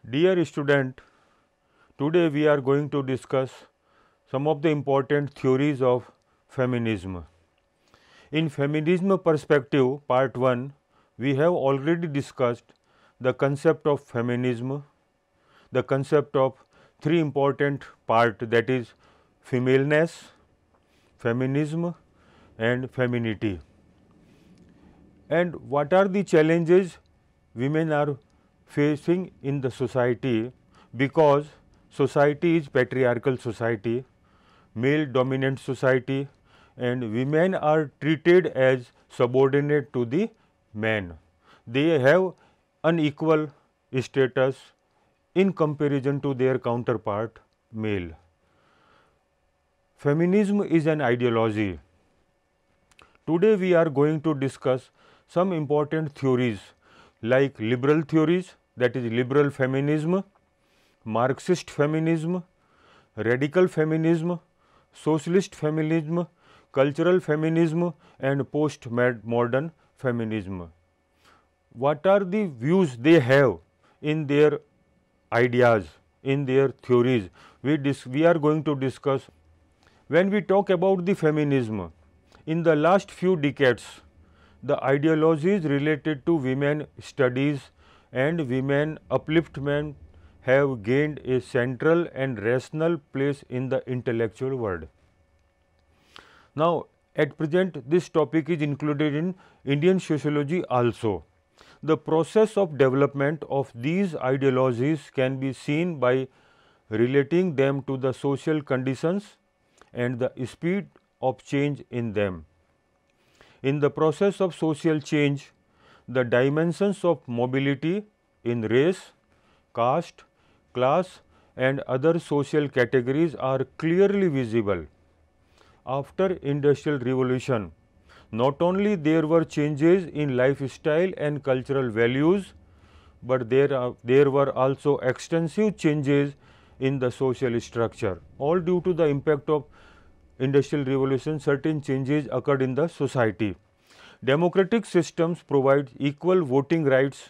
Dear student, today we are going to discuss some of the important theories of feminism. In feminism perspective, part 1, we have already discussed the concept of feminism, the concept of three important parts, that is femaleness, feminism and femininity. And what are the challenges women are facing in the society, because society is patriarchal society, male dominant society, and women are treated as subordinate to the men. They have unequal status in comparison to their counterpart male. Feminism is an ideology. Today we are going to discuss some important theories like liberal theories, that is liberal feminism, Marxist feminism, radical feminism, socialist feminism, cultural feminism and post-modern feminism. What are the views they have in their ideas, in their theories? We are going to discuss. When we talk about the feminism, in the last few decades, the ideologies related to women studies and women upliftment have gained a central and rational place in the intellectual world. Now, at present, this topic is included in Indian sociology also. The process of development of these ideologies can be seen by relating them to the social conditions and the speed of change in them. In the process of social change, the dimensions of mobility in race, caste, class and other social categories are clearly visible. After Industrial Revolution, not only there were changes in lifestyle and cultural values, but there were also extensive changes in the social structure. All due to the impact of Industrial Revolution, certain changes occurred in the society. Democratic systems provide equal voting rights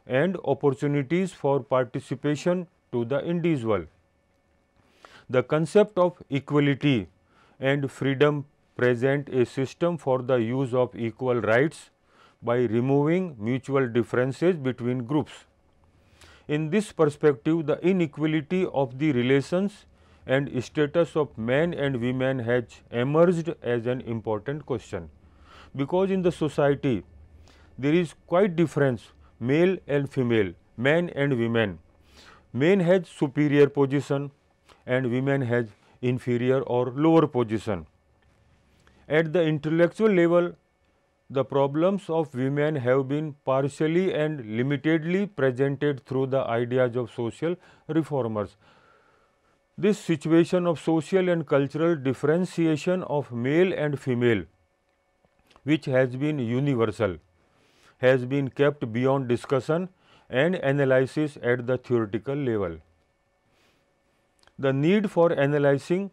and opportunities for participation to the individual. The concept of equality and freedom present a system for the use of equal rights by removing mutual differences between groups. In this perspective, the inequality of the relations and status of men and women has emerged as an important question, because in the society there is quite difference male and female, men and women. Men has superior position and women has inferior or lower position. At the intellectual level, the problems of women have been partially and limitedly presented through the ideas of social reformers. This situation of social and cultural differentiation of male and female, which has been universal, has been kept beyond discussion and analysis at the theoretical level. The need for analyzing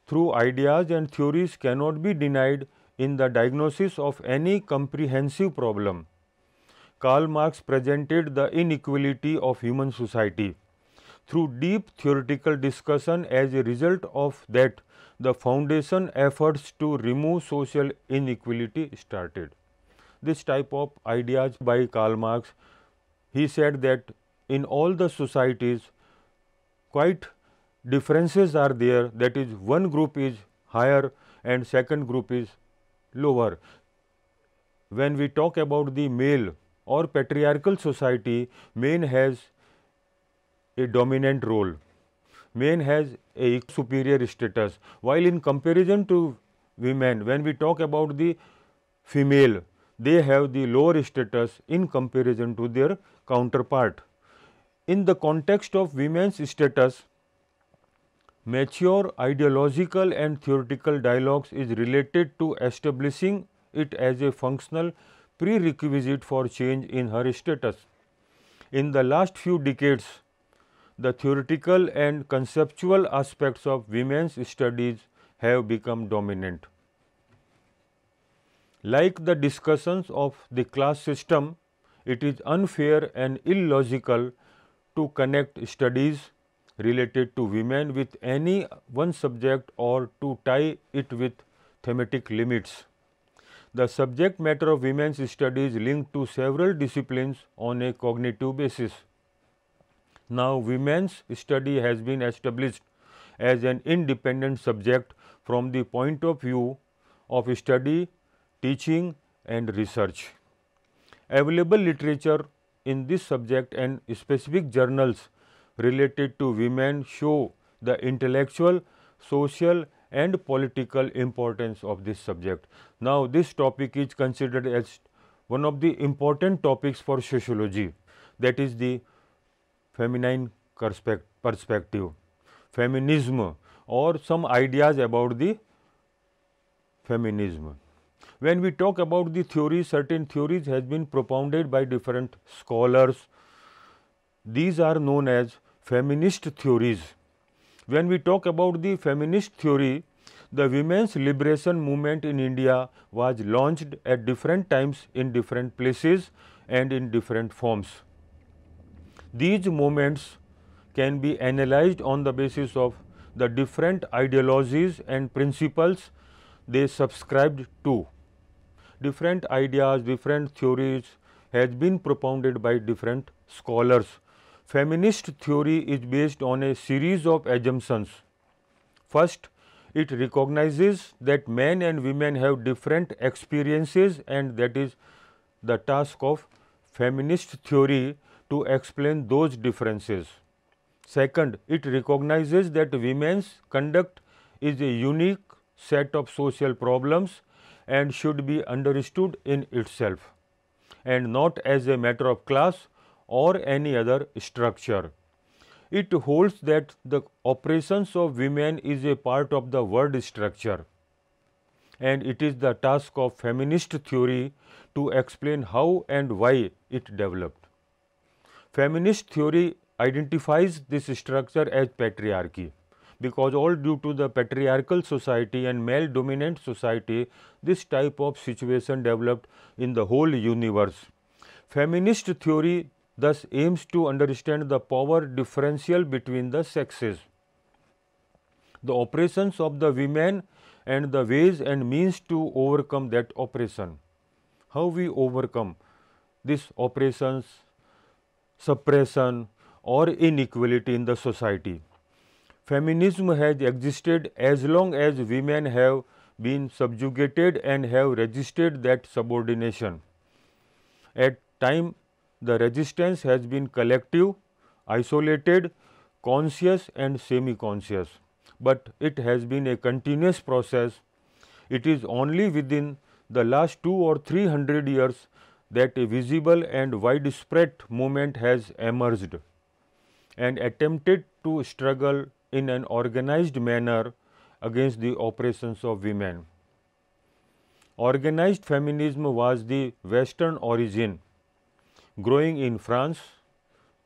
through ideas and theories cannot be denied in the diagnosis of any comprehensive problem. Karl Marx presented the inequality of human society. Through deep theoretical discussion, as a result of that, the foundation efforts to remove social inequality started. This type of ideas by Karl Marx, he said that in all the societies, quite differences are there, that is one group is higher and second group is lower. When we talk about the male or patriarchal society, man has a dominant role, man has a superior status, while in comparison to women, when we talk about the female, they have the lower status in comparison to their counterpart. In the context of women's status, mature ideological and theoretical dialogues is related to establishing it as a functional prerequisite for change in her status. In the last few decades, the theoretical and conceptual aspects of women's studies have become dominant. Like the discussions of the class system, it is unfair and illogical to connect studies related to women with any one subject or to tie it with thematic limits. The subject matter of women's studies linked to several disciplines on a cognitive basis. Now, women's study has been established as an independent subject from the point of view of study, teaching and research. Available literature in this subject and specific journals related to women show the intellectual, social and political importance of this subject. Now, this topic is considered as one of the important topics for sociology, that is the feminine perspective, feminism or some ideas about the feminism. When we talk about the theories, certain theories has been propounded by different scholars. These are known as feminist theories. When we talk about the feminist theory, the women's liberation movement in India was launched at different times in different places and in different forms. These movements can be analyzed on the basis of the different ideologies and principles they subscribed to. Different ideas, different theories has been propounded by different scholars. Feminist theory is based on a series of assumptions. First, it recognizes that men and women have different experiences and that is the task of feminist theory to explain those differences. Second, it recognizes that women's conduct is a unique set of social problems and should be understood in itself and not as a matter of class or any other structure. It holds that the oppressions of women is a part of the world structure and it is the task of feminist theory to explain how and why it developed. Feminist theory identifies this structure as patriarchy because all due to the patriarchal society and male dominant society, this type of situation developed in the whole universe. Feminist theory thus aims to understand the power differential between the sexes, the oppressions of the women and the ways and means to overcome that oppression. How we overcome this oppressions, suppression or inequality in the society. Feminism has existed as long as women have been subjugated and have resisted that subordination. At times, the resistance has been collective, isolated, conscious and semi-conscious, but it has been a continuous process. It is only within the last 200 or 300 years that a visible and widespread movement has emerged and attempted to struggle in an organized manner against the oppressions of women. Organized feminism was the Western origin, growing in France,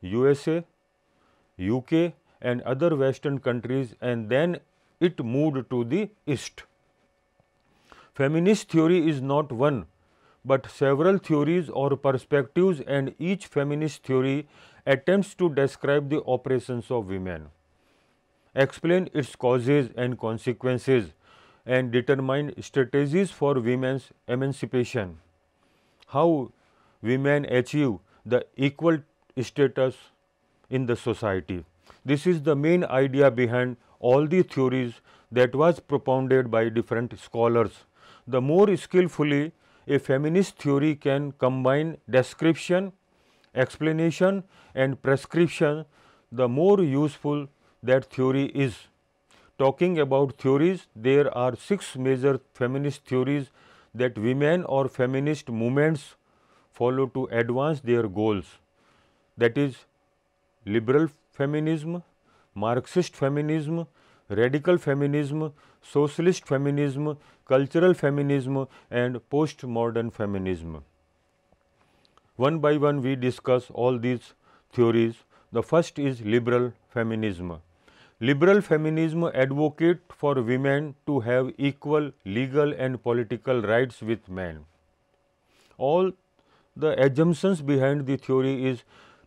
USA, UK and other Western countries, and then it moved to the East. Feminist theory is not one but several theories or perspectives, and each feminist theory attempts to describe the oppressions of women, explain its causes and consequences and determine strategies for women's emancipation, how women achieve the equal status in the society. This is the main idea behind all the theories that was propounded by different scholars. The more skillfully a feminist theory can combine description, explanation and prescription, the more useful that theory is. Talking about theories, there are 6 major feminist theories that women or feminist movements follow to advance their goals. That is liberal feminism, Marxist feminism, radical feminism, socialist feminism, cultural feminism and postmodern feminism. One by one we discuss all these theories. The first is liberal feminism. Liberal feminism advocates for women to have equal legal and political rights with men. All the assumptions behind the theory is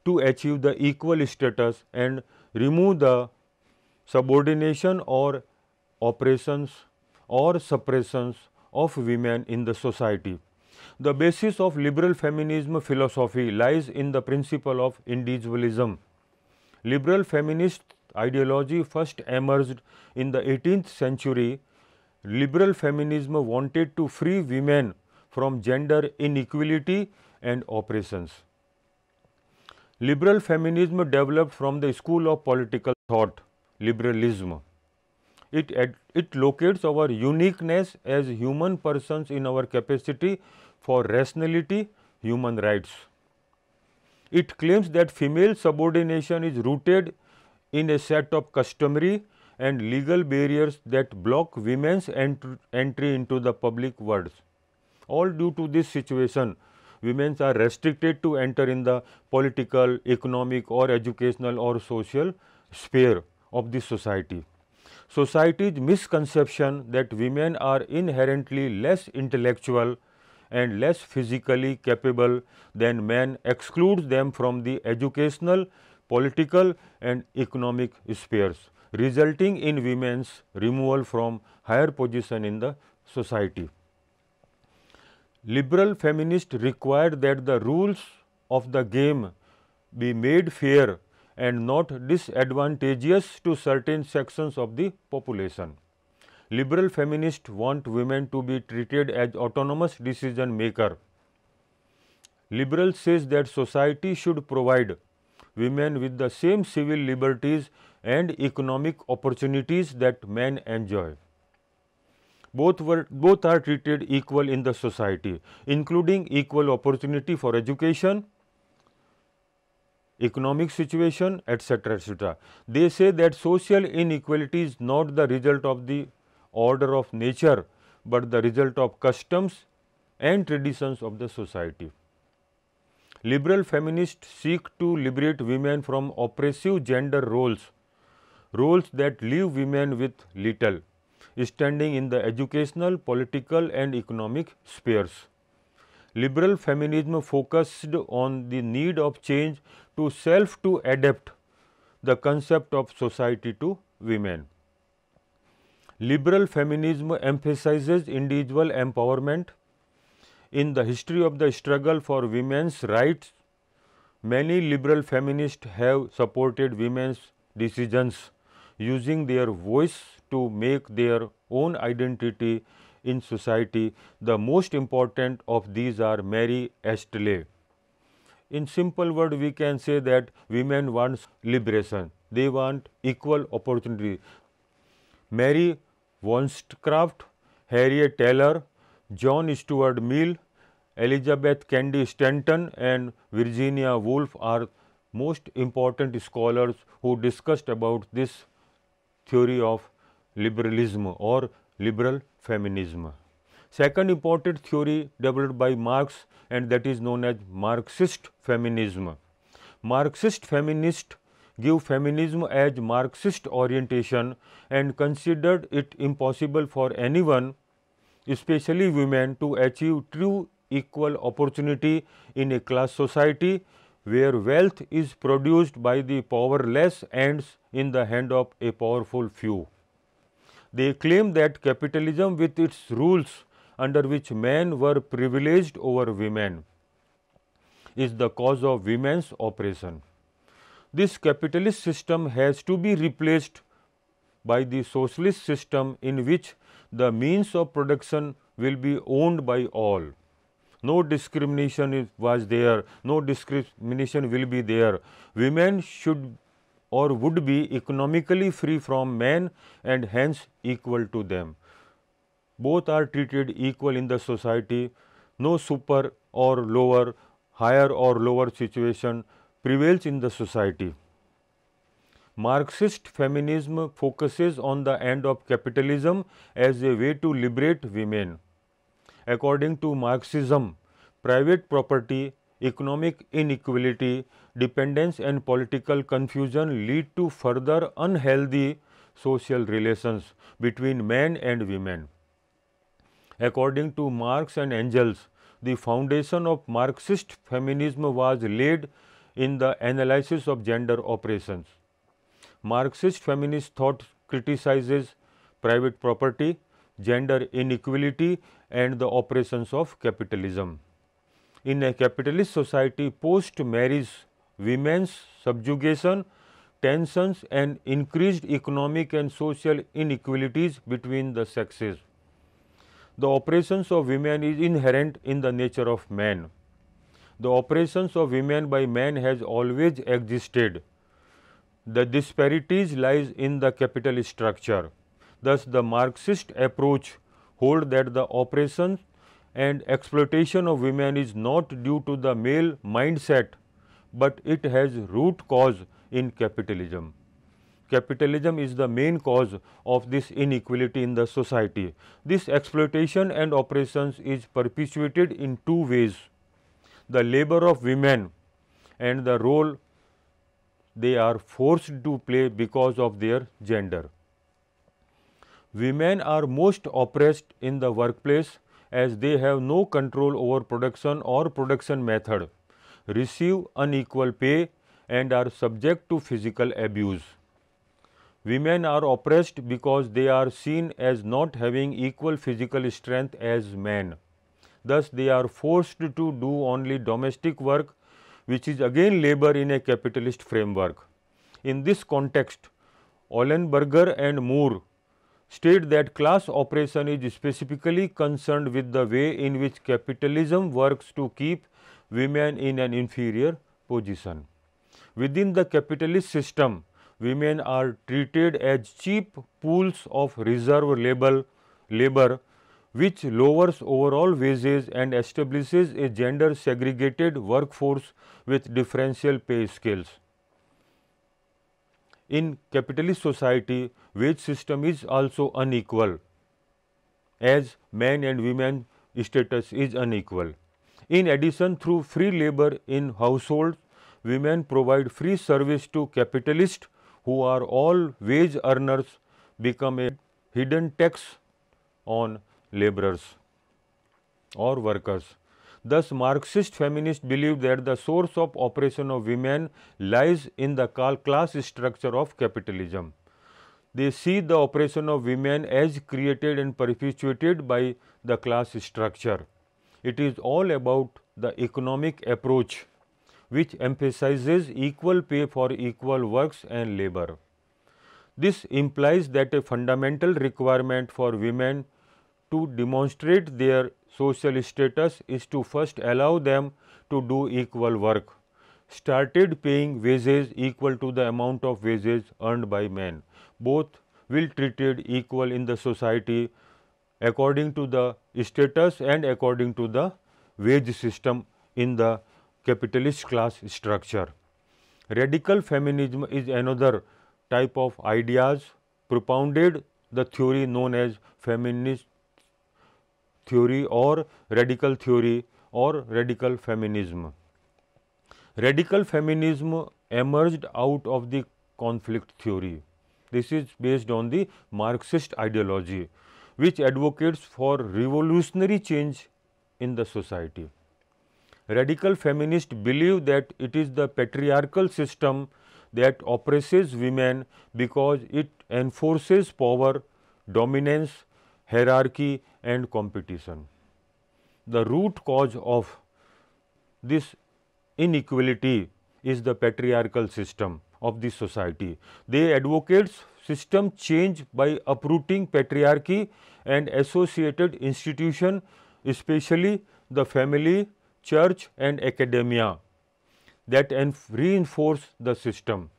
to achieve the equal status and remove the subordination or oppressions or suppressions of women in the society. The basis of liberal feminism philosophy lies in the principle of individualism. Liberal feminist ideology first emerged in the 18th century. Liberal feminism wanted to free women from gender inequality and oppressions. Liberal feminism developed from the school of political thought, liberalism. It locates our uniqueness as human persons in our capacity for rationality, human rights. It claims that female subordination is rooted in a set of customary and legal barriers that block women's entry into the public world. All due to this situation, women are restricted to enter in the political, economic or educational or social sphere of the society. Society's misconception that women are inherently less intellectual and less physically capable than men excludes them from the educational, political and economic spheres, resulting in women's removal from higher position in the society. Liberal feminists required that the rules of the game be made fair and not disadvantageous to certain sections of the population. Liberal feminists want women to be treated as autonomous decision maker. Liberal says that society should provide women with the same civil liberties and economic opportunities that men enjoy. Both are treated equal in the society, including equal opportunity for education, economic situation, etc., etc. They say that social inequality is not the result of the order of nature, but the result of customs and traditions of the society. Liberal feminists seek to liberate women from oppressive gender roles that leave women with little standing in the educational, political and economic spheres. Liberal feminism focused on the need of change to self to adapt the concept of society to women. Liberal feminism emphasizes individual empowerment. In the history of the struggle for women's rights, many liberal feminists have supported women's decisions, using their voice to make their own identity in society. The most important of these are Mary Ashley. In simple word, we can say that women want liberation. They want equal opportunity. Mary Wollstonecraft, Harriet Taylor, John Stuart Mill, Elizabeth Cady Stanton and Virginia Woolf are most important scholars who discussed about this theory of liberalism or liberal feminism. Second important theory developed by Marx, and that is known as Marxist feminism. Marxist feminists give feminism as Marxist orientation and considered it impossible for anyone, especially women, to achieve true equal opportunity in a class society where wealth is produced by the powerless ends in the hand of a powerful few. They claim that capitalism with its rules under which men were privileged over women is the cause of women's oppression. This capitalist system has to be replaced by the socialist system in which the means of production will be owned by all. No discrimination was there, no discrimination will be there. Women should or would be economically free from men and hence equal to them. Both are treated equal in the society. No super or lower, higher or lower situation prevails in the society. Marxist feminism focuses on the end of capitalism as a way to liberate women. According to Marxism, private property, economic inequality, dependence and political confusion lead to further unhealthy social relations between men and women. According to Marx and Engels, the foundation of Marxist feminism was laid in the analysis of gender oppressions. Marxist feminist thought criticizes private property, gender inequality and the oppressions of capitalism. In a capitalist society, post-marriage women's subjugation, tensions and increased economic and social inequalities between the sexes. The oppressions of women is inherent in the nature of man. The oppressions of women by men has always existed. The disparities lies in the capital structure. Thus, the Marxist approach hold that the oppression and exploitation of women is not due to the male mindset, but it has root cause in capitalism. Capitalism is the main cause of this inequality in the society. This exploitation and oppressions is perpetuated in two ways: the labor of women and the role they are forced to play because of their gender. Women are most oppressed in the workplace as they have no control over production or production method, receive unequal pay and are subject to physical abuse. Women are oppressed because they are seen as not having equal physical strength as men. Thus, they are forced to do only domestic work, which is again labor in a capitalist framework. In this context, Ollenberger and Moore state that class oppression is specifically concerned with the way in which capitalism works to keep women in an inferior position. Within the capitalist system, women are treated as cheap pools of reserve labor, which lowers overall wages and establishes a gender segregated workforce with differential pay scales. In capitalist society, wage system is also unequal, as men and women status is unequal. In addition, through free labor in households, women provide free service to capitalists who are all wage earners, become a hidden tax on laborers or workers. Thus, Marxist feminists believe that the source of oppression of women lies in the class structure of capitalism. They see the oppression of women as created and perpetuated by the class structure. It is all about the economic approach, which emphasizes equal pay for equal works and labor. This implies that a fundamental requirement for women to demonstrate their social status is to first allow them to do equal work, started paying wages equal to the amount of wages earned by men. Both will treated equal in the society according to the status and according to the wage system in the capitalist class structure. Radical feminism is another type of ideas propounded the theory known as feminist theory or radical feminism. Radical feminism emerged out of the conflict theory. This is based on the Marxist ideology, which advocates for revolutionary change in the society. Radical feminists believe that it is the patriarchal system that oppresses women because it enforces power, dominance, hierarchy and competition. The root cause of this inequality is the patriarchal system of the society. They advocate system change by uprooting patriarchy and associated institutions, especially the family, church and academia, that reinforce the system.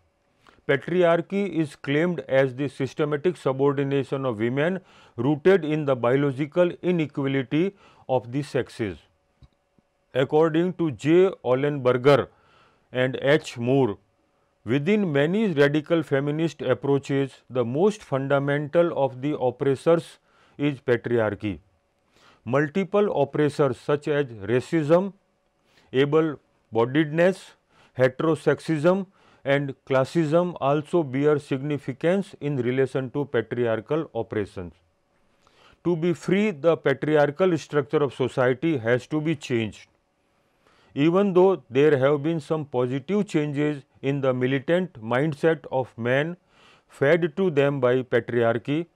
Patriarchy is claimed as the systematic subordination of women rooted in the biological inequality of the sexes. According to J. Ollenberger and H. Moore, within many radical feminist approaches, the most fundamental of the oppressors is patriarchy. Multiple oppressors such as racism, able-bodiedness, heterosexism and classism also bear significance in relation to patriarchal oppressions. To be free, the patriarchal structure of society has to be changed. Even though there have been some positive changes in the militant mindset of men fed to them by patriarchy,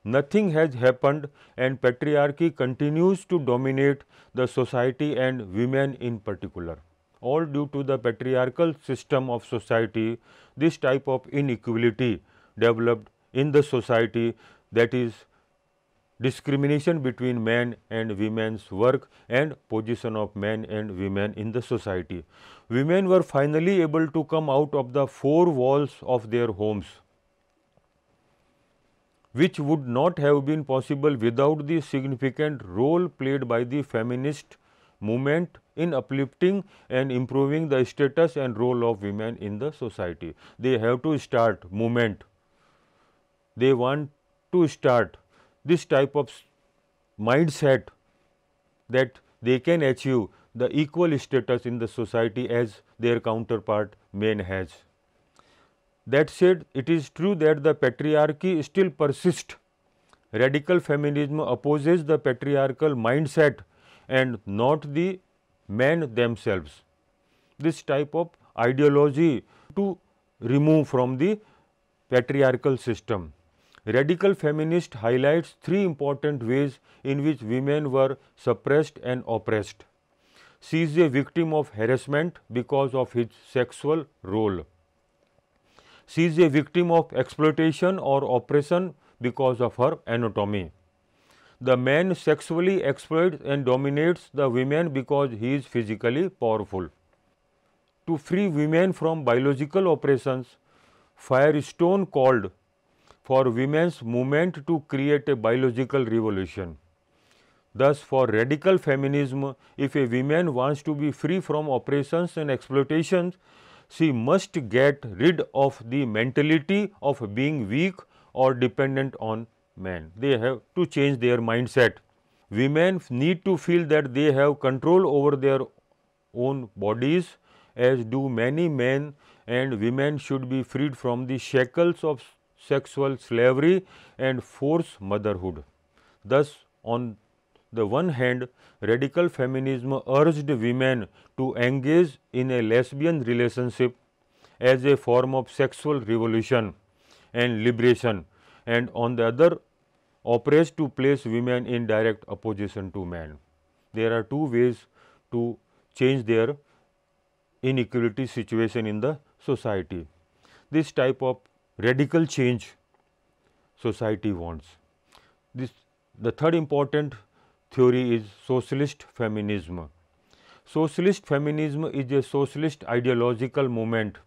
nothing has happened and patriarchy continues to dominate the society and women in particular. All due to the patriarchal system of society, this type of inequality developed in the society, that is discrimination between men and women's work and position of men and women in the society. Women were finally able to come out of the four walls of their homes, which would not have been possible without the significant role played by the feminist movement in uplifting and improving the status and role of women in the society. They have to start movement. They want to start this type of mindset that they can achieve the equal status in the society as their counterpart men has. That said, it is true that the patriarchy still persists. Radical feminism opposes the patriarchal mindset and not the men themselves. This type of ideology to remove from the patriarchal system. Radical feminist highlights three important ways in which women were suppressed and oppressed. She is a victim of harassment because of his sexual role. She is a victim of exploitation or oppression because of her anatomy. The man sexually exploits and dominates the women because he is physically powerful. To free women from biological oppressions, Firestone called for women's movement to create a biological revolution. Thus, for radical feminism, if a woman wants to be free from oppressions and exploitations, she must get rid of the mentality of being weak or dependent on men. They have to change their mindset. Women need to feel that they have control over their own bodies, as do many men, and women should be freed from the shackles of sexual slavery and forced motherhood. Thus, on the one hand, radical feminism urged women to engage in a lesbian relationship as a form of sexual revolution and liberation, and on the other, oppressed to place women in direct opposition to men. There are two ways to change their inequality situation in the society. This type of radical change society wants. The third important theory is socialist feminism. Socialist feminism is a socialist ideological movement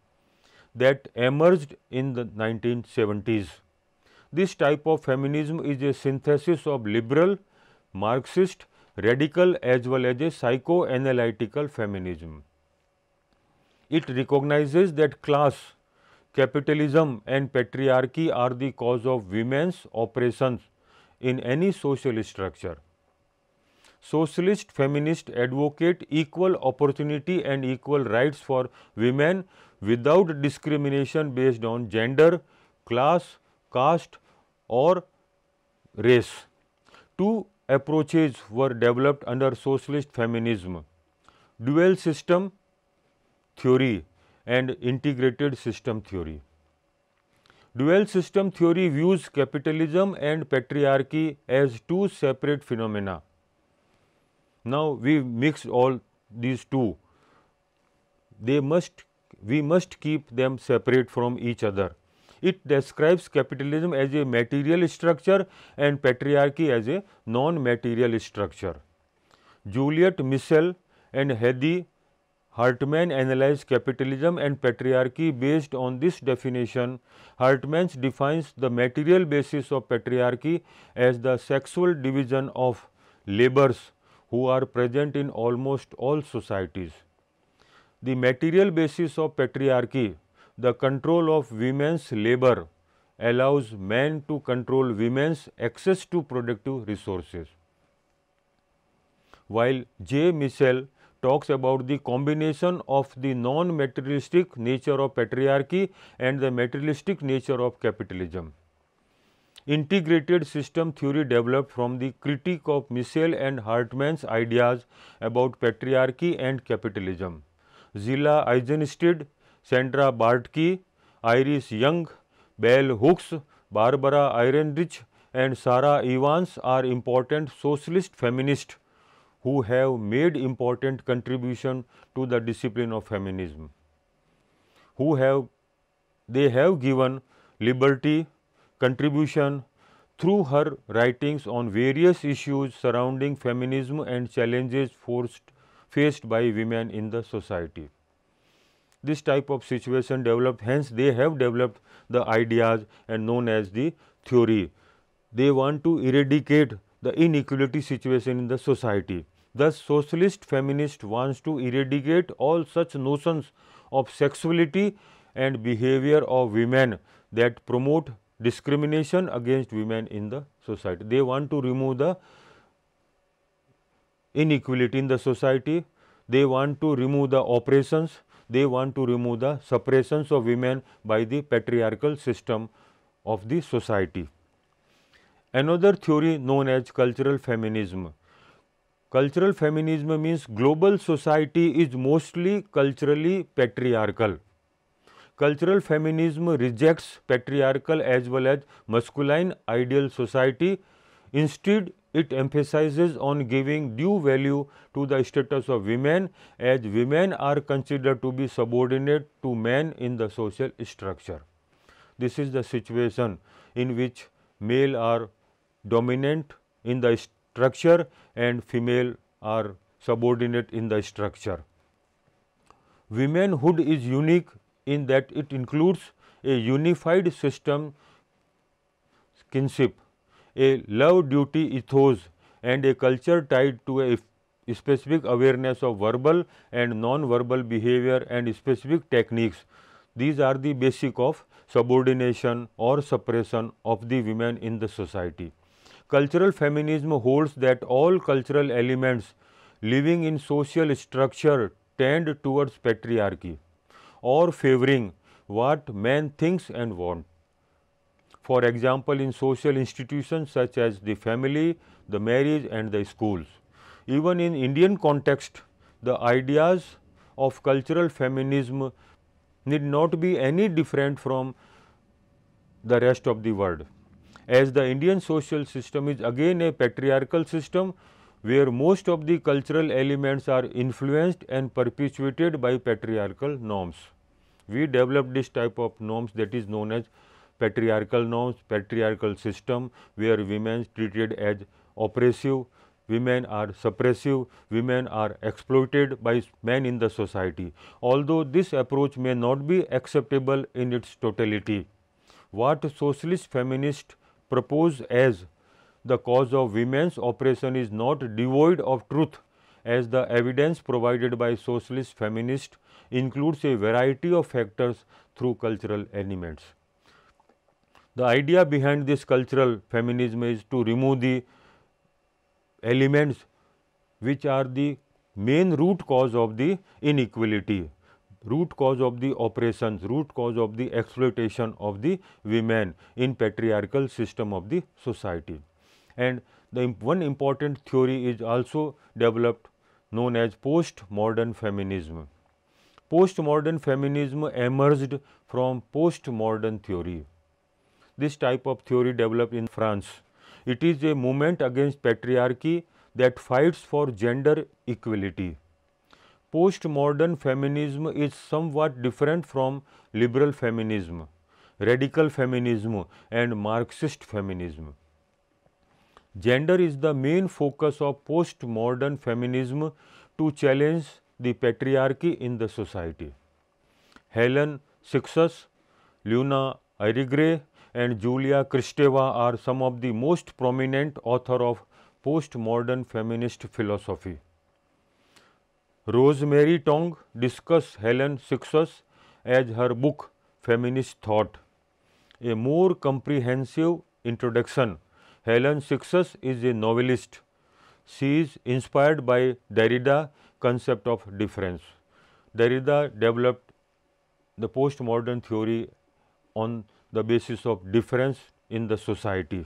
that emerged in the 1970s. This type of feminism is a synthesis of liberal, Marxist, radical as well as a psychoanalytical feminism. It recognizes that class, capitalism and patriarchy are the cause of women's oppressions in any social structure. Socialist feminists advocate equal opportunity and equal rights for women without discrimination based on gender, class, caste or race. Two approaches were developed under socialist feminism: dual system theory and integrated system theory. Dual system theory views capitalism and patriarchy as two separate phenomena. Now, we mix all these two. We must keep them separate from each other. It describes capitalism as a material structure and patriarchy as a non-material structure. Juliet Michel and Hedy Hartman analyzed capitalism and patriarchy based on this definition. Hartman defines the material basis of patriarchy as the sexual division of labors who are present in almost all societies. The material basis of patriarchy, the control of women's labor, allows men to control women's access to productive resources. While J. Michel talks about the combination of the non-materialistic nature of patriarchy and the materialistic nature of capitalism. Integrated system theory developed from the critique of Michel and Hartman's ideas about patriarchy and capitalism. Zilla Eisenstein, Sandra Bartke, Iris Young, Bell Hooks, Barbara Ehrenreich and Sarah Evans are important socialist feminists who have made important contribution to the discipline of feminism. They have given liberty contribution through her writings on various issues surrounding feminism and challenges faced by women in the society. This type of situation developed, hence they have developed the ideas and known as the theory. They want to eradicate the inequality situation in the society. Thus, socialist feminist wants to eradicate all such notions of sexuality and behavior of women that promote discrimination against women in the society. They want to remove the inequality in the society. They want to remove the oppressions. They want to remove the suppressions of women by the patriarchal system of the society. Another theory known as cultural feminism. Cultural feminism means global society is mostly culturally patriarchal. Cultural feminism rejects patriarchal as well as masculine ideal society. Instead, it emphasizes on giving due value to the status of women, as women are considered to be subordinate to men in the social structure. This is the situation in which male are dominant in the structure and female are subordinate in the structure. Womanhood is unique in that it includes a unified system kinship, a love-duty ethos and a culture tied to a specific awareness of verbal and non-verbal behavior and specific techniques. These are the basic of subordination or suppression of the women in the society. Cultural feminism holds that all cultural elements living in social structure tend towards patriarchy or favoring what man thinks and wants. For example, in social institutions such as the family, the marriage and the schools. Even in Indian context, the ideas of cultural feminism need not be any different from the rest of the world, as the Indian social system is again a patriarchal system where most of the cultural elements are influenced and perpetuated by patriarchal norms. We developed this type of norms that is known as patriarchal norms, patriarchal system where women treated as oppressive, women are suppressive, women are exploited by men in the society. Although this approach may not be acceptable in its totality, what socialist feminists propose as the cause of women's oppression is not devoid of truth, as the evidence provided by socialist feminists includes a variety of factors through cultural elements. The idea behind this cultural feminism is to remove the elements which are the main root cause of the inequality, root cause of the oppressions, root cause of the exploitation of the women in patriarchal system of the society. And the one important theory is also developed known as post-modern feminism. Post-modern feminism emerged from post-modern theory. This type of theory developed in France. It is a movement against patriarchy that fights for gender equality. Post-modern feminism is somewhat different from liberal feminism, radical feminism and Marxist feminism. Gender is the main focus of post-modern feminism to challenge the patriarchy in the society. Helen Sixus, Luna Irigaray and Julia Kristeva are some of the most prominent authors of post-modern feminist philosophy. Rosemary Tong discusses Helen Sixus as her book Feminist Thought. A more comprehensive introduction. Helen Sixus is a novelist. She is inspired by Derrida's concept of difference. Derrida developed the postmodern theory on the basis of difference in the society.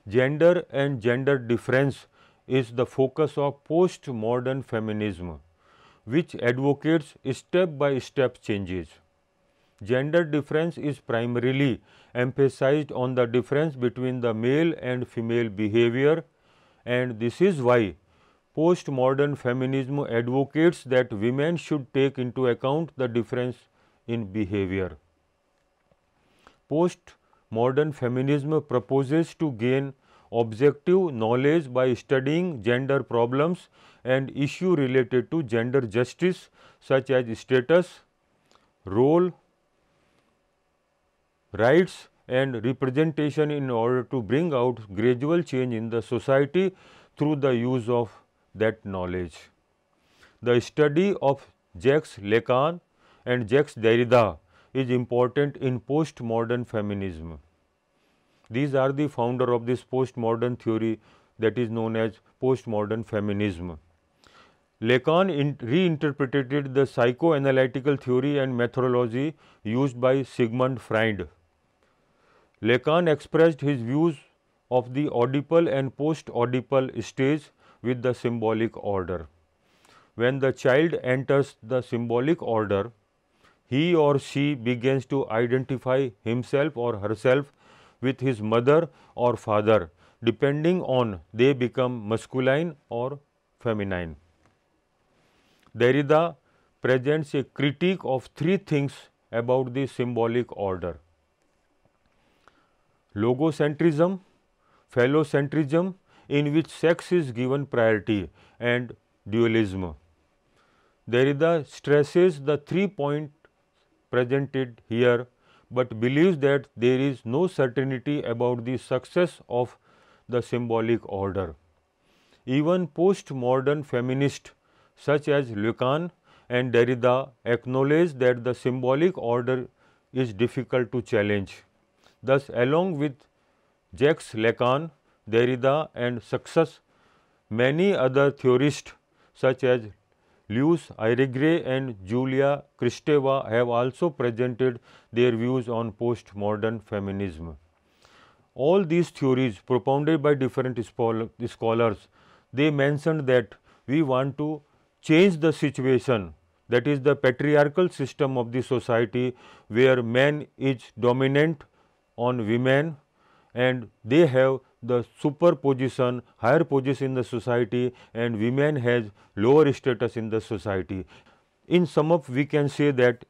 Gender and gender difference is the focus of postmodern feminism, which advocates step-by-step changes. Gender difference is primarily emphasized on the difference between the male and female behavior, and this is why postmodern feminism advocates that women should take into account the difference in behavior. Post-modern feminism proposes to gain objective knowledge by studying gender problems and issues related to gender justice such as status, role, rights and representation in order to bring out gradual change in the society through the use of that knowledge. The study of Jacques Lacan and Jacques Derrida is important in postmodern feminism. These are the founder of this postmodern theory that is known as postmodern feminism. Lacan reinterpreted the psychoanalytical theory and methodology used by Sigmund Freud. Lacan expressed his views of the Oedipal and post-Oedipal stage with the symbolic order. When the child enters the symbolic order, he or she begins to identify himself or herself with his mother or father, depending on they become masculine or feminine. Derrida presents a critique of three things about the symbolic order: logocentrism, phallocentrism, in which sex is given priority, and dualism. Derrida stresses the 3 points presented here, but believes that there is no certainty about the success of the symbolic order. Even postmodern feminists such as Lacan and Derrida acknowledge that the symbolic order is difficult to challenge. Thus, along with Jacques Lacan, Derrida and success, many other theorists such as Louis Irigaray and Julia Kristeva have also presented their views on postmodern feminism. All these theories propounded by different scholars, they mentioned that we want to change the situation, that is the patriarchal system of the society where man is dominant on women and they have the superposition, higher position in the society, and women has lower status in the society. In sum up, we can say that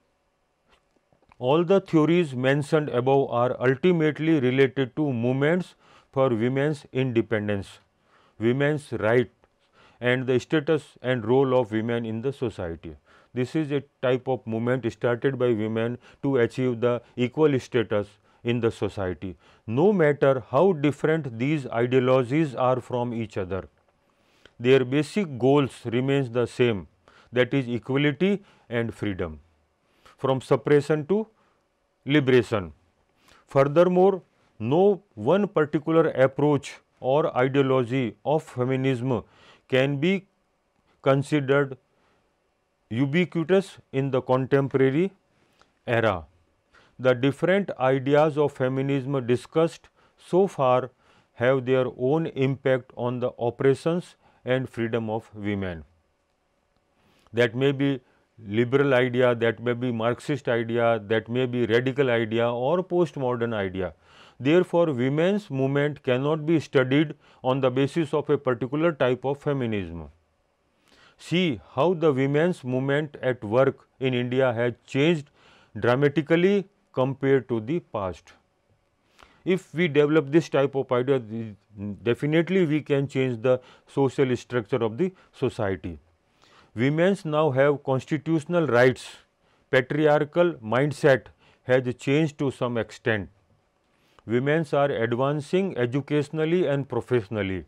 all the theories mentioned above are ultimately related to movements for women's independence, women's rights, and the status and role of women in the society. This is a type of movement started by women to achieve the equal status in the society, no matter how different these ideologies are from each other. Their basic goals remains the same, that is equality and freedom, from suppression to liberation. Furthermore, no one particular approach or ideology of feminism can be considered ubiquitous in the contemporary era. The different ideas of feminism discussed so far have their own impact on the oppressions and freedom of women. That may be liberal idea, that may be Marxist idea, that may be radical idea or postmodern idea. Therefore, women's movement cannot be studied on the basis of a particular type of feminism. See how the women's movement at work in India has changed dramatically compared to the past. If we develop this type of idea, definitely we can change the social structure of the society. Women now have constitutional rights. Patriarchal mindset has changed to some extent. Women are advancing educationally and professionally.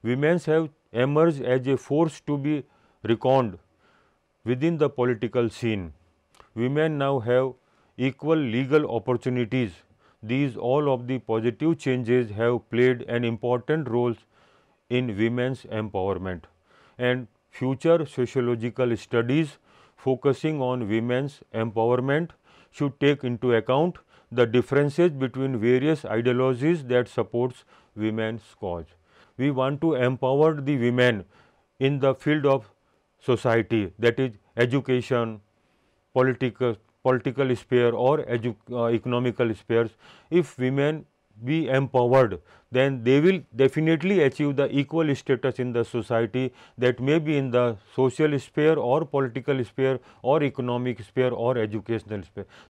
Women have emerged as a force to be reckoned within the political scene. Women now have equal legal opportunities. These all of the positive changes have played an important role in women's empowerment, and future sociological studies focusing on women's empowerment should take into account the differences between various ideologies that supports women's cause. We want to empower the women in the field of society, that is education, political sphere or economical spheres. If women be empowered, then they will definitely achieve the equal status in the society, that may be in the social sphere or political sphere or economic sphere or educational sphere.